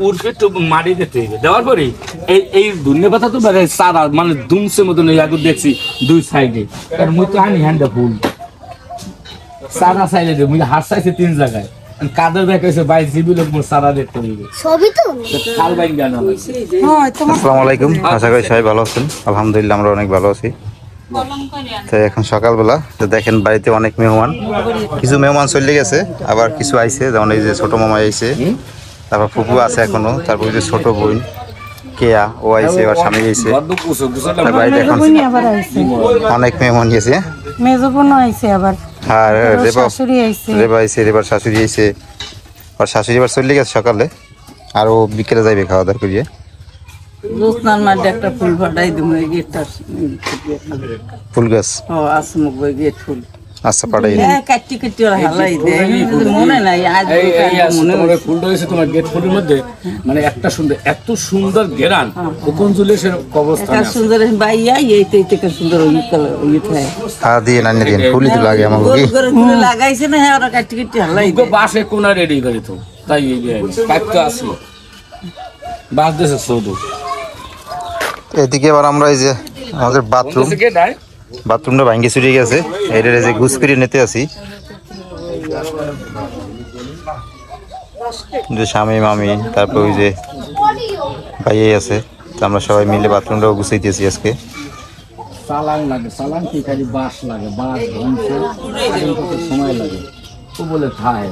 উর্ফে একটু মাটি দিতে হবে, দেওয়ার পরে এই ধনিয়া পাতা তো সারা মানে দুমসের মতন আগুন দেখছি দুই সাইডে, কারণ মুই তো আনি হ্যান্ডা ফুল সারা সাইডে মুই হাত চাইছে 3 জায়গায়, কাদের ব্যাগ হয়েছে 22 জিবি লোক মোর সারা দেখতে হবে সবই তো খাল বাইন গান হয়েছে। আসসালামু আলাইকুম, আশা করি সবাই ভালো আছেন। আলহামদুলিল্লাহ আমরা অনেক ভালো আছি। তো এখন সকালবেলা তো দেখেন বাড়িতে অনেক মেহমান, কিছু মেহমান চলে গেছে, আবার কিছু আইছে, যেমন এই যে ছোট মামা আইছে, তারপর ফুপু আছে এখনো, তারপর যে ছোট বোন কেয়া ও আইছে, এবার স্বামী আইছে, বাড়িতে এখন অনেক মেহমান গেছে। মেজো বোন আইছে আবার, আর শাশুড়ি আইছে, রেবা আইছে, রেবার শাশুড়ি আইছে, আর শাশুড়ি এবার চলে গেছে সকালে, আর ও বিকেলে যাইবে খাওয়া দাওয়া করিয়ে। রোজনার মাঠে একটা ফুল ফাটাই দিব, এই গেটটা ফুল গাছ আছে মুখ গেট ফুল। আচ্ছা পাঠাই কাটি কাটি ওরা হালাই দেয়, মনে নাই আজ মনে হয় ফুলটা হয়েছে তোমার গেট ফুলের মধ্যে, মানে একটা সুন্দর, এত সুন্দর গেরান কোন জুলে সে কবরস্থান একটা সুন্দর বাইয়া এইতে থেকে সুন্দর ওই কালার ওই থাকে হ্যাঁ দিয়ে নানি দিন ফুলই তো লাগে আমাকে কি করে ফুল লাগাইছে না, হ্যাঁ ওরা কাটি কাটি হালাই গো বাসে কোনা রেডি করে তো তাই এই যে কাটতে আসলো বাস দেশে শুধু এদিকে আবার আমরা এই যে আমাদের বাথরুমটা ভাঙ্গি চুরিয়ে গেছে, এটার যে গুছ করে নিতে আসি, যে স্বামী মামি তারপর ওই যে ভাইয়াই আছে, তো আমরা সবাই মিলে বাথরুমটাও গুছাইতেছি আজকে। সালাং লাগে, সালাং কি খালি বাস লাগে, বাস ধ্বংস সময় লাগে তো বলে খায়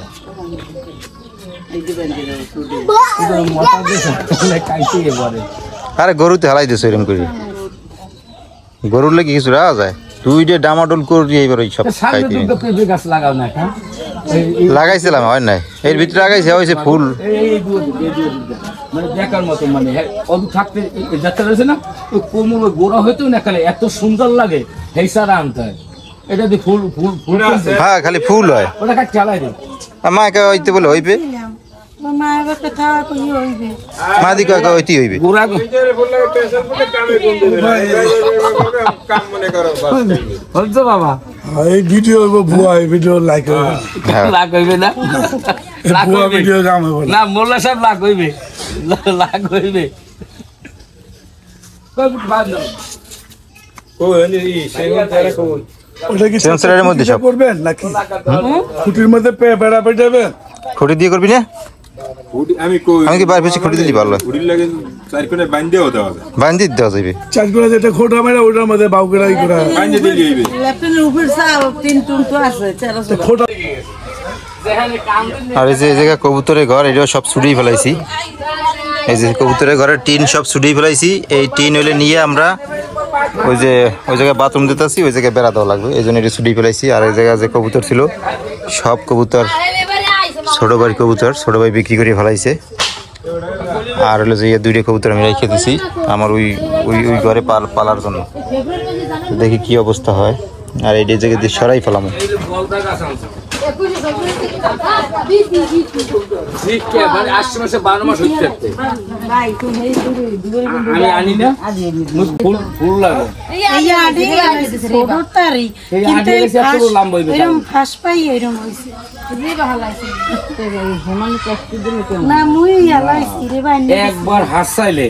কাইতে পরে। আরে গরুতে হালাই দিছে এরকম করে, গরুর লাগে কিছু রাখা যায়, তুই যে ডামাডোল করবি এইবার ওই সব খাইতে গাছ লাগাও না এখন লাগাইছিলাম হয় নাই, এর ভিতরে লাগাইছে হয়েছে ফুল মানে দেখার মতো, মানে অদূর থাকতে যাত্রা রয়েছে না ওই কোমল গোড়া হইতেও না খালি এত সুন্দর লাগে, সেই সারা আনতে হয়। এটা দিয়ে ফুল ফুল ফুল হ্যাঁ খালি ফুল হয়, ওটা কাজ চালাই দেয় মাকে হইতে বলে হইবে, মা এবার কথা কই হইবে, মা দিকে হইতে হইবে গোড়া বলছো বাবা এই ভিডিও ভুয়া, এই ভিডিও লাইক লাগ হইবে না, ভুয়া ভিডিও কাম হবে না মোল্লা সাহেব লাগ হইবে, লাগ হইবে ওটা কি সেন্সরের মধ্যে সব করবেন নাকি খুঁটির মধ্যে বেড়া পেটাবেন? খুঁটি দিয়ে করবি না? আমি কি বাইরে বেশি খুঁটি দিলি ভালো বান্ধি দেওয়া যাবে, চার করে যেটা খোটা মেরা ওটার মধ্যে বাউ করে করা লেফটের উপর সাও তিন টুন তো আছে চার খোটা। আর এই যে এই জায়গা কবুতরের ঘর, এটাও সব ছুটিয়ে ফেলাইছি, এই যে কবুতরের ঘরের টিন সব ছুটিয়ে ফেলাইছি, এই টিন হলে নিয়ে আমরা ওই যে ওই জায়গায় বাথরুম দিতেছি, ওই জায়গায় বেড়া দেওয়া লাগবে, এই জন্য এটা ছুটিয়ে ফেলাইছি। আর এই জায়গায় যে কবুতর ছিল সব কবুতর ছোট ভাই কবুতর ছোট ভাই বিক্রি করে ফেলাইছে, আর হলো যে দুইটা কবুতর আমি রেখে দিছি আমার ওই ওই ওই ঘরে পালার জন্য, দেখি কি অবস্থা হয়। আর এই জায়গায় দিয়ে সরাই ফেলাম, আমি আনি না ফুল ফুল লাগে ফাঁস পাই এরম হয়েছে না, মুই আলাইছি রে ভাই, একবার হাসাইলে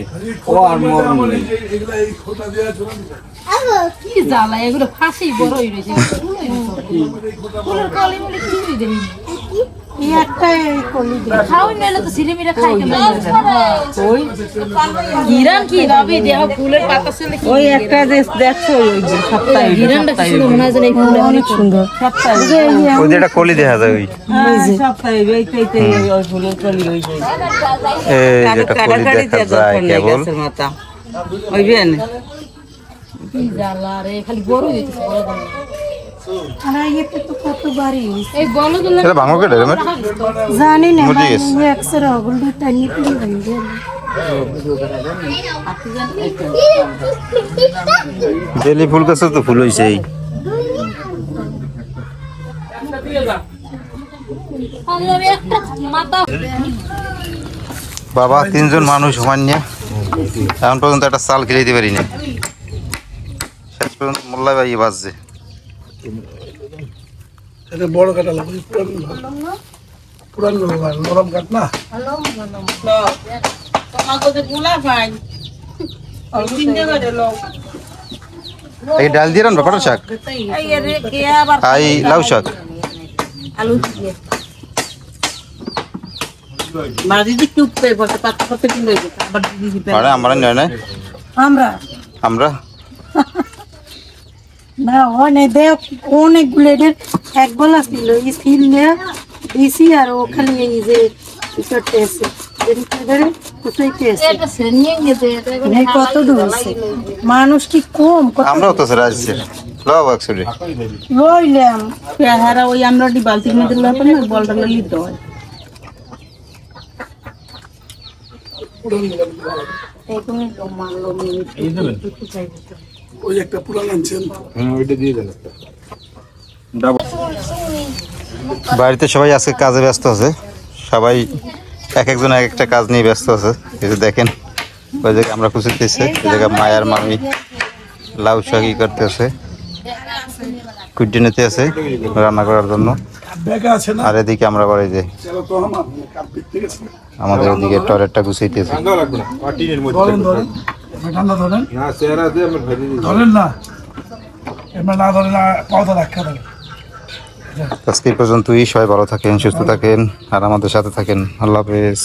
ও আর মরণ নেই। কি জ্বালা এগুলো ফাঁসি বড় হয়ে রয়েছে, ফুলের কালি মিলে কি দেবি এই একটা কলি দে খাওয়াই মেলে তো সিরে মিরে খাই কেন ওই হিরান কি ভাবি দেহ ফুলের পাতা ছিল ওই একটা দেখছো ওই সপ্তাহে হিরানটা কি সুন্দর মনে হয় যেন এই ফুলটা অনেক সুন্দর সপ্তাহে ওই যে একটা কলি দেখা যায়, ওই সপ্তাহে এইতে ওই ফুলের কলি ওই যে এই যেটা কলি দেখা যায় কেবল মাথা ওই বেন কি জ্বালা রে, খালি বড় হইতেছে বড় বড় আর এতে তো কত বাড়ি হইছে এই বলগুলো এটা ভাঙো কেটে রে জানি না মুরগি গেছে। ভাই একসের হগল দুটা নিতে ভাঙ্গে বেলি ফুল গাছে তো ফুল হয়েছে, এই একটা মাথা বাবা 3 জন মানুষ সমান নিয়ে এখন পর্যন্ত একটা চাল খেলে দিতে পারি না, শেষ পর্যন্ত মোল্লা ভাই বাজছে। এটা বড় কাটা লাগবে পুরান নরম কাঠ না তোমাকে তো গুলা ভাই চিন্তা করে লোক এই ডাল দিয়ে রান্না পাটার শাক এই রে কে আবার আই লাউ শাক আলু দিয়ে মাঝে যে টুক পে বলতে পাতা পাতা কিনে দেব আবার দিদি দিবে আরে আমরা নয় না আমরা আমরা না অনেক দেখ অনেকগুলো এদের এক বলা ছিল এই সিল নিয়ে দিছি আর ও খালি এই যে করতে আছে কুচাইতে আছে এটা সেনিয়ে গেছে এটা এই কত ঢুকছে মানুষ কি কম কত আমরাও তো স্যার আসছি লাউ অ্যাকচুয়ালি লইলাম পেহারা ওই আমরা ডি বালতির মধ্যে লাপে না বলটা লিতে হয় এখন মারলো ওই একটা পুরান আনছেন বাড়িতে সবাই আজকে কাজে ব্যস্ত আছে সবাই এক একজন এক একটা কাজ নিয়ে ব্যস্ত আছে এই যে দেখেন ওই জায়গায় আমরা খুঁজতেছি ওই জায়গায় মায়ার মামি লাউ শাক ই করতেছে কুটি নিতে আছে রান্না করার জন্য ব্যাগা আছে না আর এদিকে আমরা বাড়ি যে চলো তো আমার কাপ পিতে গেছে আমাদের ওদিকে টয়লেটটা গুছাইতেছে ধরেন ধরেন ঠান্ডা ধরেন ধরেন না এমন না ধরেন না পাওয়া রাখা ধরেন আজকে এই পর্যন্তই সবাই ভালো থাকেন সুস্থ থাকেন আর আমাদের সাথে থাকেন আল্লাহ হাফেজ